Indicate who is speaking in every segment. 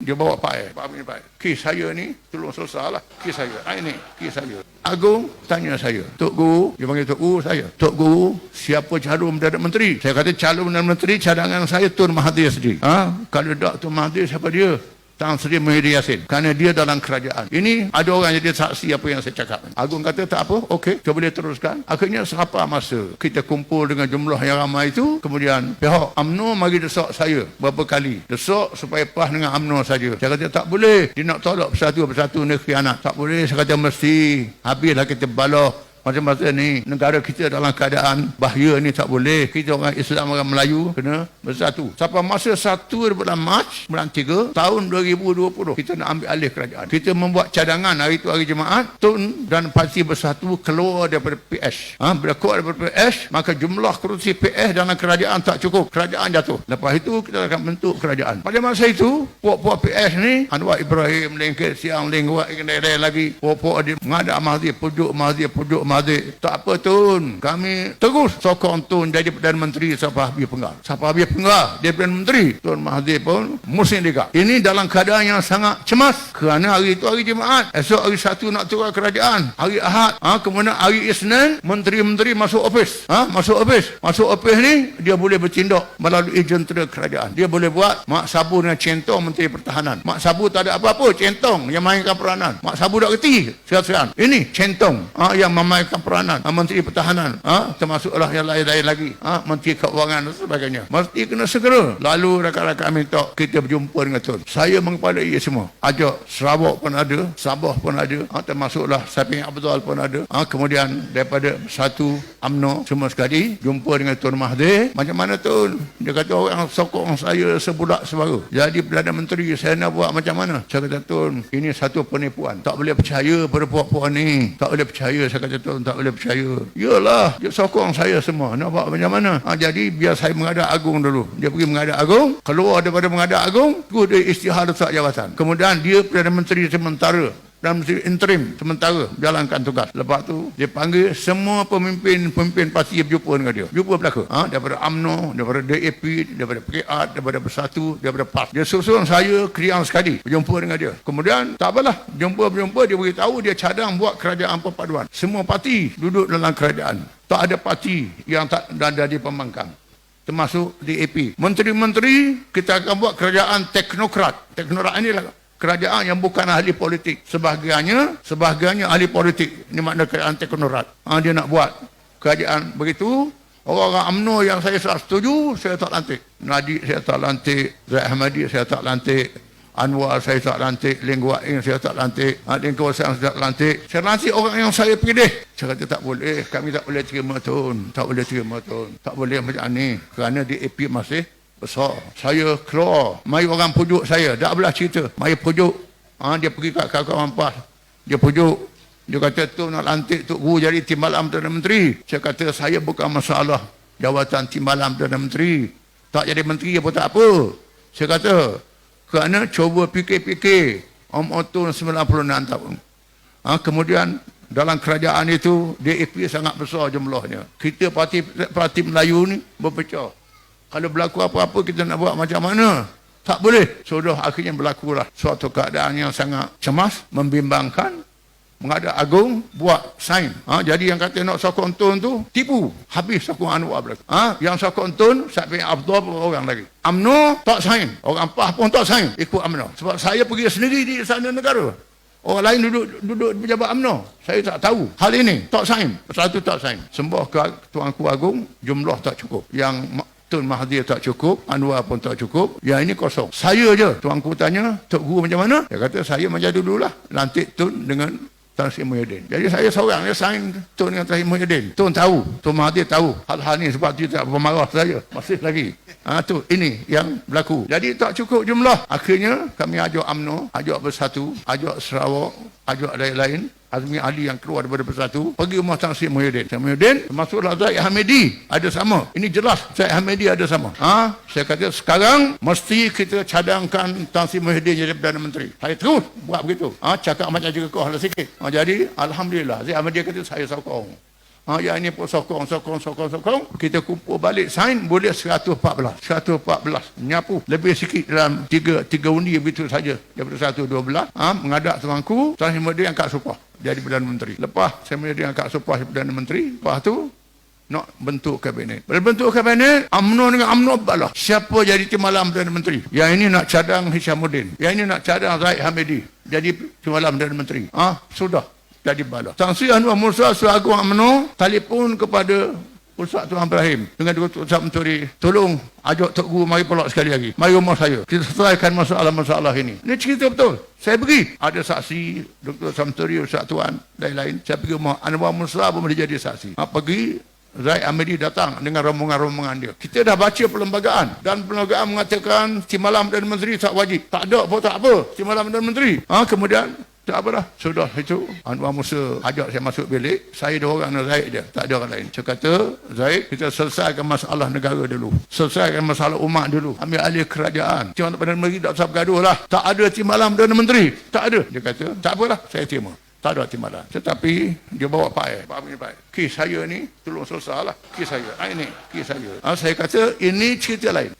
Speaker 1: Dia bawa Pak Amin, kes saya ni tolong selesai lah, kes saya. Ini kes saya. Agung tanya saya, Tok Guru, dia panggil Tok Guru saya. Tok Guru, siapa calon Perdana Menteri? Saya kata calon Perdana Menteri cadangan saya Tun Mahathir sendiri. Kalau tak Tun Mahathir, siapa dia? Tan Sri Muhyiddin Yassin, kerana dia dalam kerajaan. Ini ada orang jadi saksi apa yang saya cakap. Agung kata tak apa, okey, kita boleh teruskan. Akhirnya serapa masa kita kumpul dengan jumlah yang ramai itu, kemudian pihak UMNO mari desak saya berapa kali. Desak supaya PAS dengan UMNO saja. Saya kata tak boleh, dia nak tolak persatu-persatu ni khianat. Tak boleh, saya kata mesti habislah kita balah. Macam-macam ni, negara kita dalam keadaan bahaya ni tak boleh. Kita orang Islam, orang Melayu kena bersatu. Sampai masa 1 bulan Mac, bulan 3 tahun 2020, kita nak ambil alih kerajaan. Kita membuat cadangan hari itu hari Jumaat, Tun dan Parti Bersatu keluar daripada PS. Bila keluar daripada PS, maka jumlah kerusi PS dalam kerajaan tak cukup. Kerajaan jatuh. Lepas itu kita akan bentuk kerajaan. Pada masa itu, puak-puak PS ni, Anwar Ibrahim, Lengket Siang, Lengwak, lain-lain lagi, puak-puak dia mengadap Mahathir, pujuk Mahathir. Tak apa Tun, kami terus sokong Tun jadi Perdana Menteri sampai habis penggal. Sampai habis penggal dia Perdana Menteri. Tun Mahathir pun musim dekat. Ini dalam keadaan yang sangat cemas kerana hari itu hari Jumaat, esok hari Sabtu nak turun kerajaan, hari Ahad, kemudian hari Isnin menteri-menteri masuk ofis. Masuk ofis ni dia boleh bertindak melalui jentera kerajaan. Dia boleh buat Mak Sabu dengan Centong Menteri Pertahanan. Mak Sabu tak ada apa-apa, Centong yang mainkan peranan. Mak Sabu tak kerti sekarang. Ini Centong yang memainkan peranan. Menteri Pertahanan, termasuklah yang lain-lain lagi, Menteri Keuangan dan sebagainya. Mesti kena segera. Lalu rakan-rakan minta kita berjumpa dengan Tun. Saya mengepadai semua. Ajak Sarawak pun ada, Sabah pun ada, termasuklah Saping Abdul pun ada. Kemudian daripada satu UMNO semua sekali jumpa dengan Tun Mahathir. Macam mana Tun? Dia kata orang sokong saya sebudak sebaru jadi Perdana Menteri, saya nak buat macam mana? Saya kata Tun, ini satu penipuan. Tak boleh percaya pada puak-puak ni. Tak boleh percaya. Saya kata Tun, tak boleh percaya. Yalah, dia sokong saya semua. Nak buat macam mana? Jadi biar saya menghadap Agung dulu. Dia pergi menghadap Agung, keluar daripada menghadap Agung, terus dia isytihar letak jawatan. Kemudian dia Perdana Menteri sementara dan Menteri interim sementara jalankan tugas. Lepas tu dia panggil semua pemimpin parti berjumpa dengan dia. Jumpa belaka. Daripada UMNO, daripada DAP, daripada PKR, daripada Bersatu, daripada PAS. Dia susun saya kriang sekali berjumpa dengan dia. Kemudian tak apalah, jumpa dia beritahu dia cadang buat kerajaan perpaduan. Semua parti duduk dalam kerajaan. Tak ada parti yang tak ada di pembangkang, termasuk DAP. Menteri-menteri kita akan buat kerajaan teknokrat. Teknokrat inilah kerajaan yang bukan ahli politik. Sebahagiannya ahli politik. Ini makna kerajaan teknokrat. Dia nak buat kerajaan begitu. Orang-orang UMNO yang saya setuju, saya tak lantik. Najib saya tak lantik, Zaid Ahmadi saya tak lantik, Anwar saya tak lantik, Ling Wak Ing saya tak lantik, Ling Kawasan saya tak lantik. Saya lantik orang yang saya pilih. Saya kata tak boleh, kami tak boleh terima Tun. Tak boleh terima Tun. Tak boleh macam ni. Kerana DAP masih besar. Saya keluar, mari orang pujuk saya, tak belah cerita, mari pujuk. Dia pergi kat kawan-kawan PAS, dia pujuk, dia kata tu nak lantik Tok Guru jadi Timbalan Perdana Menteri. Saya kata saya bukan masalah jawatan Timbalan Perdana Menteri, tak jadi menteri apa tak apa. Saya kata kerana cuba fikir-fikir Tun 96 tahun. Kemudian dalam kerajaan itu DAP sangat besar jumlahnya. Kita parti Melayu ni berpecah. Kalau berlaku apa-apa kita nak buat macam mana? Tak boleh. Sudah akhirnya berlakulah suatu keadaan yang sangat cemas, membimbangkan. Menghadap Agung, buat sign. Jadi yang kata nak sokong Tun tu, tipu. Habis sokong Anwar berlaku. Yang sokong Tun, Saping Abdul orang lagi. UMNO tak sign. Orang PAS pun tak sign. Ikut UMNO. Sebab saya pergi sendiri di sana negara. Orang lain duduk pejabat UMNO. Saya tak tahu. Hal ini tak sign. Satu tak sign. Sembah ke Tuanku Agung, jumlah tak cukup. Yang Tun Mahathir tak cukup, Anwar pun tak cukup, yang ini kosong. Saya je. Tuanku tanya, Tok Guru macam mana? Dia kata, saya macam dululah. Lantik Tun dengan Tan Sri Muhyiddin. Jadi saya seorang dia sign Tun dengan Tan Sri Muhyiddin. Tun tahu, Tun Mahathir tahu hal-hal ni sebab dia tak pemarah saya. Masih lagi. Tu ini yang berlaku. Jadi tak cukup jumlah. Akhirnya kami ajak UMNO, ajak Bersatu, ajak Sarawak, ajak lain-lain. Azmi Ali yang keluar daripada Bersatu pergi rumah Tan Sri Muhyiddin. Tan Muhyiddin termasuklah Zaid Hamidi ada sama. Ini jelas Zaid Hamidi ada sama. Saya kata sekarang mesti kita cadangkan Tan Sri Muhyiddin jadi Perdana Menteri. Saya terus buat begitu. Cakap macam juga kau lah sikit. Jadi alhamdulillah Zaid Hamidi kata saya sokong. Yang ini pun sokong. Kita kumpul balik sign boleh 114. Nyapu lebih sikit dalam 3 undi begitu saja daripada 112. Mengadap tuanku, Tan Sri Muhyiddin angkat sumpah jadi Perdana Menteri. Lepas saya Muhyiddin angkat sumpah jadi Perdana Menteri, lepas tu nak bentuk kabinet. Bila bentuk kabinet, UMNO dengan UMNO balah. Siapa jadi timbalan Perdana Menteri? Yang ini nak cadang Hishamuddin. Yang ini nak cadang Zaid Hamidi. Jadi timbalan Perdana Menteri. Sudah jadi balah. Tan Sri Anwar Musa Agung UMNO telefon kepada Ustaz Tuan Ibrahim dengan Ustaz Menteri, tolong ajak Tok Guru mari pulak sekali lagi. Mari rumah saya. Kita selesaikan masalah-masalah ini. Ini cerita betul. Saya pergi. Ada saksi Dr. Samturi, Ustaz Tuan, lain-lain. Saya pergi rumah Anwar Musa pun boleh jadi saksi. Pergi. Zaid Hamidi datang dengan rombongan-rombongan dia. Kita dah baca perlembagaan. Dan perlembagaan mengatakan timbalan Perdana Menteri tak wajib. Tak ada pun tak apa. Timbalan Perdana Menteri. Kemudian, tak apa dah. Sudah itu. Anwar Musa ajak saya masuk bilik. Saya 2 orang dengan Zaid je. Tak ada orang lain. Saya kata, Zaid, kita selesaikan masalah negara dulu. Selesaikan masalah umat dulu. Ambil alih kerajaan. Timbalan Perdana Menteri tak usah bergaduh lah. Tak ada timbalan Perdana Menteri. Tak ada. Dia kata, tak apalah. Saya terima. Tak ada timbalan. Tetapi dia bawa Pak punya Pak. Kes saya ni tolong selesailah. Kes saya. Ini kes saya. Saya kata ini cerita lain.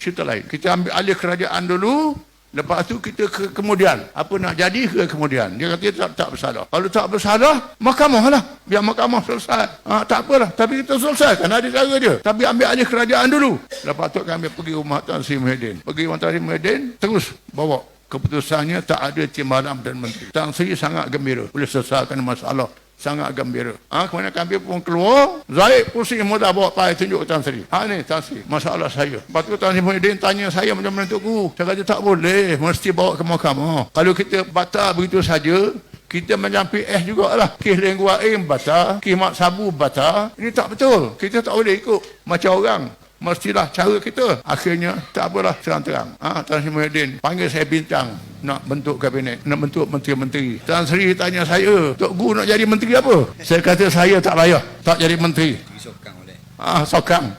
Speaker 1: Kita ambil alih kerajaan dulu. Lepas tu kita kemudian apa nak jadi ke kemudian. Dia kata tak bersalah. Kalau tak bersalah, mahkamah lah. Biar mahkamah selesai. Tak apalah. Tapi kita selesaikan ada cara dia. Tapi ambil alih kerajaan dulu. Lepas tu kami pergi rumah Tan Sri Muhyiddin. Pergi rumah Tan Sri Muhyiddin terus bawa keputusannya tak ada timbalan Perdana Menteri. Tan Sri sangat gembira boleh selesaikan masalah, sangat gembira. Kemudian kami pun keluar, Zaid pusing mudah bawa pai tunjuk Tan Sri. Ni Tan Sri, masalah saya. Lepas tu Tan Sri Muhyiddin tanya saya macam mana Tok Guru. Saya kata tak boleh, mesti bawa ke mahkamah. Kalau kita batal begitu saja, kita macam PS jugalah. Kes Lenggu Aim batal, kes Mak Sabu batal. Ini tak betul. Kita tak boleh ikut macam orang. Mestilah cara kita. Akhirnya tak apalah, terang-terang. Tan Sri Muhyiddin panggil saya bintang nak bentuk kabinet, nak bentuk menteri-menteri. Tan Sri tanya saya, Tok Guru nak jadi menteri apa? Saya kata saya tak layak, tak jadi menteri.
Speaker 2: Disokang oleh.
Speaker 1: Sokang.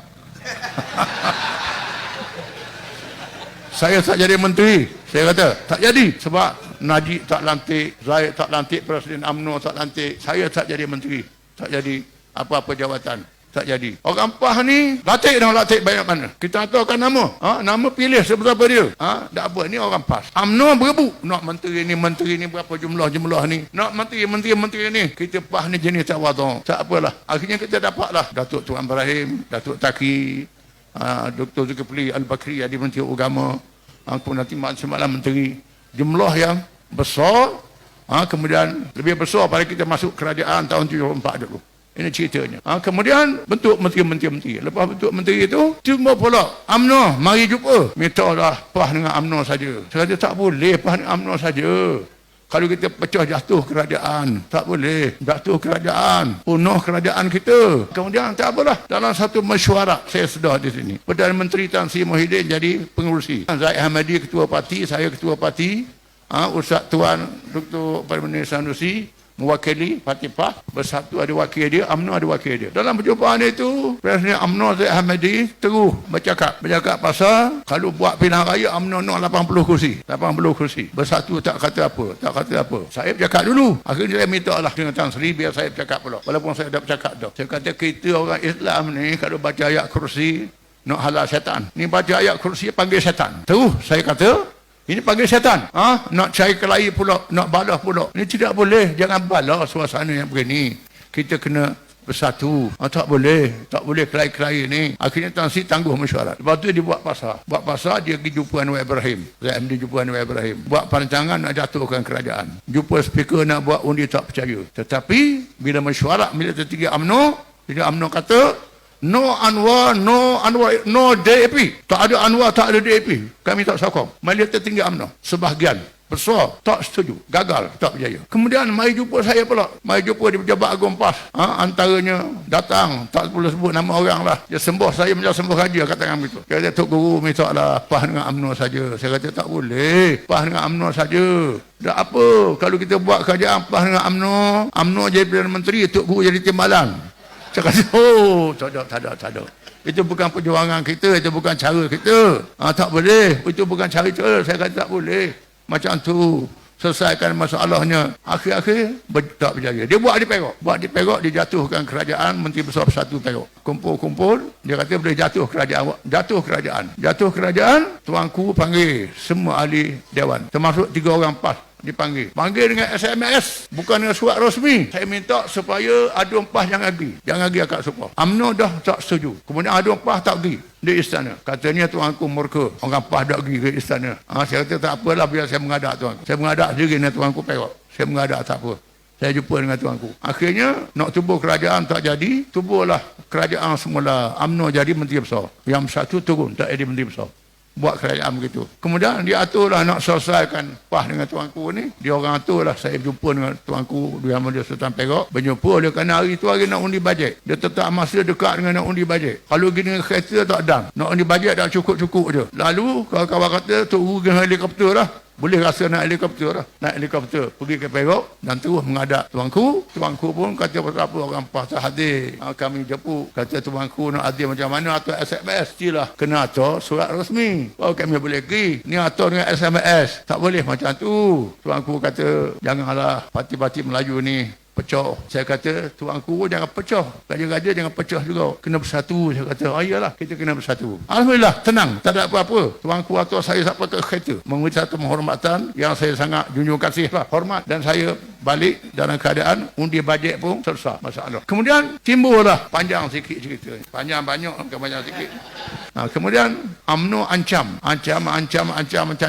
Speaker 1: Saya tak jadi menteri. Saya kata tak jadi sebab Najib tak lantik, Zaid tak lantik, Presiden UMNO tak lantik. Saya tak jadi menteri, tak jadi apa-apa jawatan. Tak jadi. Orang PAS ni latih banyak mana. Kita tahukan nama. Nama pilih seberapa dia. Tak apa. Ni orang PAS. UMNO berebut. Nak menteri ni berapa jumlah ni. Nak menteri ni. Kita PAS ni jenis tawaduk. Tak apalah. Akhirnya kita dapatlah Datuk Tuan Ibrahim, Datuk Taki, Dr. Zulkifli Al-Bakri jadi Menteri Agama. Kemudian nanti semalam menteri. Jumlah yang besar. Kemudian lebih besar pada kita masuk kerajaan tahun 74 dulu. Ini ceritanya. Kemudian bentuk menteri-menteri. Lepas bentuk menteri itu, cuma pula UMNO mari jumpa. Mintalah PAS dengan UMNO saja. Saya kata tak boleh PAS dengan UMNO saja. Kalau kita pecah jatuh kerajaan, tak boleh. Jatuh kerajaan, punah kerajaan kita. Kemudian tak apalah. Dalam satu mesyuarat, saya sedar di sini. Perdana Menteri Tan Sri Muhyiddin jadi pengurusi. Zaid Hamidi ketua parti, saya ketua parti. Ustaz Tuan Dr. Parmini Sanusi mewakili parti PAS, bersatu ada wakil dia, UMNO ada wakil dia. Dalam perjumpaan itu, Presiden UMNO Zaid Hamidi terus bercakap pasal kalau buat pilihan raya UMNO nak 80 kursi. Bersatu tak kata apa. Saya bercakap dulu. Akhirnya saya minta lah dengan Tan Sri biar saya bercakap pula. Walaupun saya dah bercakap dah. Saya kata kita orang Islam ni kalau baca ayat kursi nak halal syaitan. Ni baca ayat kursi panggil syaitan. Terus saya kata ini panggil syaitan. Nak cari kelahi pula, nak balas pula. Ini tidak boleh. Jangan balas suasana yang begini. Kita kena bersatu. Tak boleh kelahi-kelahi ni. Akhirnya Tan Sri tangguh mesyuarat. Lepas tu dia buat pasal dia pergi jumpa Anwar Ibrahim. Buat perancangan nak jatuhkan kerajaan. Jumpa speaker nak buat undi tak percaya. Tetapi bila mesyuarat milik tertinggi UMNO, jadi UMNO kata no Anwar, no DAP. Tak ada Anwar, tak ada DAP. Kami tak sokong. Majlis tertinggi UMNO sebahagian besar tak setuju, gagal, tak berjaya. Kemudian mari jumpa saya pula. Mari jumpa di Pejabat Agung PAS. Antaranya datang, tak perlu sebut nama orang lah. Dia sembah saya macam sembah raja, katakan begitu. Dia kata, Tok Guru minta lah PAS dengan UMNO saja. Saya kata tak boleh, PAS dengan UMNO saja. Dah apa? Kalau kita buat kerajaan PAS dengan UMNO jadi Perdana Menteri, Tok Guru jadi timbalan. Saya kata, tak ada. Itu bukan perjuangan kita, itu bukan cara kita. Tak boleh. Itu bukan cara kita. Saya kata tak boleh. Macam tu. selesaikan masalahnya. Akhir-akhir tak berjaya. Dia buat di Perak. Buat di Perak, dia jatuhkan kerajaan Menteri Besar Bersatu Perak. Kumpul-kumpul, dia kata boleh jatuh kerajaan. Jatuh kerajaan, tuanku panggil semua ahli dewan. Termasuk 3 orang PAS dipanggil. Panggil dengan SMS, bukan dengan surat rasmi. Saya minta supaya Aduan PAS jangan pergi akad supah. UMNO dah tak setuju. Kemudian Aduan PAS tak pergi di istana. Katanya tuanku murka. Orang PAS tak pergi ke istana. Saya kata tak apalah, biar saya mengadak tuanku. Saya mengadak sendiri dengan tuanku Perak. Saya mengadak, tak apa. Saya jumpa dengan tuanku. Akhirnya nak tubuh kerajaan tak jadi. Tubuhlah kerajaan semula. UMNO jadi Menteri Besar. Yang satu turun tak jadi Menteri Besar. Buat kerajaan begitu. Kemudian dia aturlah nak selesaikan PAS dengan tuanku ni. Dia orang aturlah saya jumpa dengan tuanku Yang Mulia Sultan Perak. Berjumpa dia kerana hari tu hari nak undi bajet. Dia tetap masa dekat dengan nak undi bajet. Kalau gini dengan kereta tak dang. Nak undi bajet dah cukup-cukup je. Lalu kawan-kawan kata tu dengan helikopter lah. Boleh rasa naik helikopter lah. Naik helikopter pergi ke Perak dan terus menghadap tuanku. Tuanku pun kata apa orang PAS tak hadir. Kami jemput. Kata tuanku nak hadir macam mana atau SMS. Mestilah kena atur surat rasmi. Baru kami boleh pergi. Ni atur dengan SMS. Tak boleh macam tu. Tuanku kata janganlah parti-parti Melayu ni pecah. Saya kata tuanku jangan pecah. Raja-raja jangan pecah juga. Kena bersatu. Saya kata iyalah kita kena bersatu. Alhamdulillah tenang. Tak ada apa-apa. Tuanku atur saya sampai ke kereta. Memberi satu penghormatan yang saya sangat junjung kasih lah. Hormat. Dan saya balik dalam keadaan undi bajet pun selesai masalah. Kemudian timbullah panjang sikit cerita. Panjang banyak bukan panjang sikit. Kemudian UMNO ancam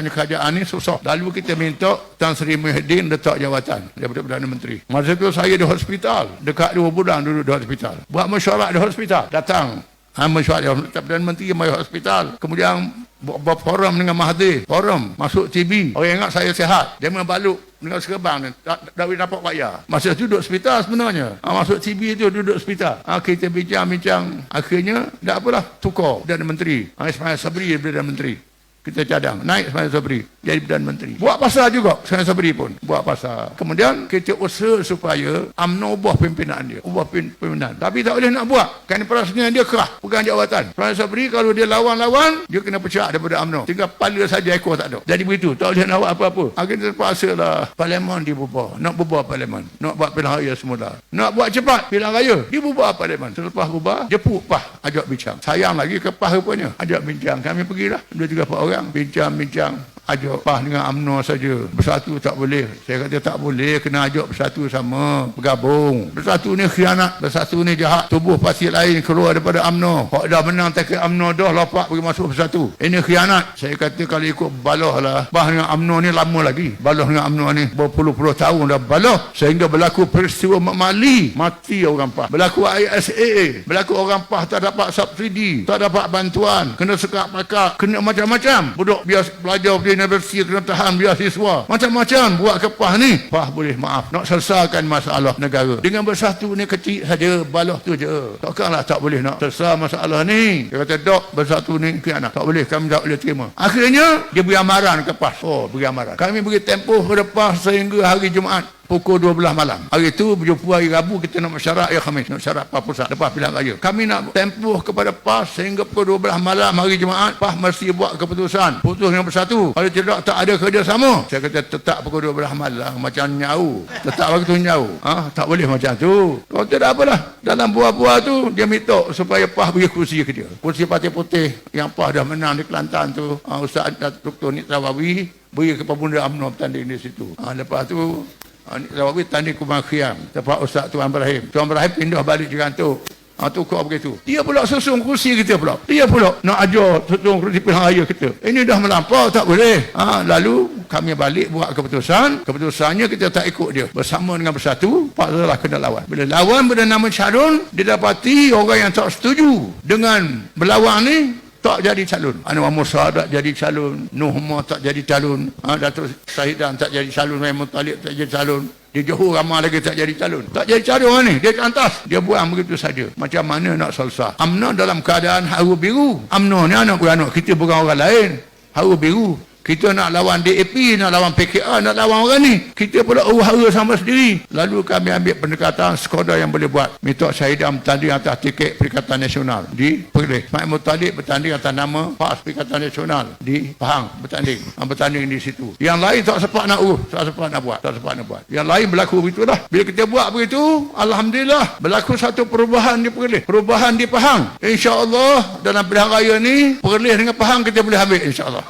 Speaker 1: kerajaan ni susah. Lalu kita minta Tan Sri Muhyiddin letak jawatan daripada Perdana Menteri. Masa tu saya di hospital. Dekat 2 bulan duduk di hospital. Buat mesyuarat di hospital. Datang. Mesyuarat di Perdana Menteri mai hospital. Kemudian buat forum dengan Mahathir. Forum. Masuk TV. Orang ingat saya sihat. Dia membaluk dengan serban ni. Tak dapat bayar. Masa tu duduk hospital sebenarnya. Masuk TV tu duduk hospital. Kita bincang-bincang. Akhirnya, tak apalah. Tukar Perdana Menteri. Ismail Sabri Perdana Menteri. Kita cadang. Naik Ismail Sabri. Jadi Perdana Menteri. Buat pasal juga. Ismail Sabri pun. Buat pasal. Kemudian, kita usaha supaya UMNO ubah pimpinan dia. Ubah pimpinan. Tapi tak boleh nak buat. Kerana perasaan dia kerah. Pegang jawatan. Ismail Sabri kalau dia lawan-lawan, dia kena pecah daripada UMNO. Tinggal kepala saja ekor tak ada. Jadi begitu. Tak boleh nak buat apa-apa. Akhirnya terpaksa lah. Parlimen dibubar. Nak bubar parlimen. Nak buat pilihan raya semula. Nak buat cepat pilihan raya. Dibubar parlimen. Selepas bubar, jepuk PAS. Ajak bincang. Sayang lagi ke PAS rupanya. Ajak bincang. Kami pergilah. 2-3 orang. Bincang-bincang ajak PAS dengan UMNO saja. Bersatu tak boleh. Saya kata tak boleh. Kena ajak bersatu sama. Bergabung. Bersatu ni khianat. Bersatu ni jahat. Tubuh parti lain keluar daripada UMNO. Hak dah menang takat UMNO dah lopak pergi masuk bersatu. Ini khianat. Saya kata kalau ikut baloh lah. PAS dengan UMNO ni lama lagi. Baloh dengan UMNO ni berpuluh-puluh tahun dah baloh. Sehingga berlaku peristiwa Mali. Mati orang PAS. Berlaku ISAA. Berlaku orang PAS tak dapat subsidi. Tak dapat bantuan. Kena sekat pakak. Kena macam-macam. Budak biasa belajar di universiti kena tahan beasiswa. Macam-macam buat ke PAS ni. PAS boleh maaf. Nak selesaikan masalah negara. Dengan bersatu ni kecil saja. Baloh tu je. Takkanlah tak boleh nak selesai masalah ni. Dia kata dok bersatu ni khianat. Tak boleh. Kami tak boleh terima. Akhirnya dia beri amaran ke PAS. Beri amaran. Kami beri tempoh kepada PAS sehingga hari Jumaat. Pukul 12 malam. Hari itu berjumpa hari Rabu kita nak mesyuarat ya Khamis. Nak mesyuarat PAS pusat lepas pilihan raya. Kami nak tempoh kepada PAS sehingga pukul 12 malam hari Jumaat. PAS mesti buat keputusan. Putus dengan bersatu. Kalau tidak tak ada kerjasama. Saya kata tetap pukul 12 malam. Macam nyau. Tetap waktu nyau. Tak boleh macam tu. Kalau tidak apalah. Dalam buah-buah tu dia minta supaya PAS beri kursi ke dia. Kursi Parti Putih yang PAS dah menang di Kelantan tu. Ustaz Dr. Nik Tawawi beri kepada Bunda UMNO bertanding di situ. Lepas tu Zawawi tanding Kumar Khiam tempat Ustaz Tuan Ibrahim. Tuan Ibrahim pindah balik Jerantuk. Tukar begitu. Dia pula susung kursi kita pula. Dia pula nak ajar susung kursi pilihan raya kita. Ini dah melampau, tak boleh. Lalu kami balik buat keputusan. Keputusannya kita tak ikut dia. Bersama dengan bersatu, paksalah kena lawan. Bila lawan bernama calon, didapati orang yang tak setuju dengan berlawan ni tak jadi calon. Anwar Musa tak jadi calon. Nuh Umar tak jadi calon. Datuk Syahidan tak jadi calon. Memang Talib tak jadi calon. Di Johor ramai lagi tak jadi calon. Tak jadi calon ni. Dia cantas. Dia buang begitu saja. Macam mana nak selesai? UMNO dalam keadaan haru biru. UMNO ni anak beranak kita bukan orang lain. Haru biru. Kita nak lawan DAP, nak lawan PKR, nak lawan orang ni. Kita pula uhara sama sendiri. Lalu kami ambil pendekatan Skoda yang boleh buat. Minta Syahidah bertanding atas tiket Perikatan Nasional di Perlis. Ismail Muttalib bertanding atas nama PAS Perikatan Nasional di Pahang bertanding. Bertanding di situ. Yang lain tak sempat nak tak sempat nak buat. Yang lain berlaku begitulah. Bila kita buat begitu, alhamdulillah berlaku satu perubahan di Perlis, perubahan di Pahang. Insya-Allah dalam pilihan raya ni Perlis dengan Pahang kita boleh ambil insya-Allah.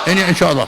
Speaker 1: Ini insya-Allah.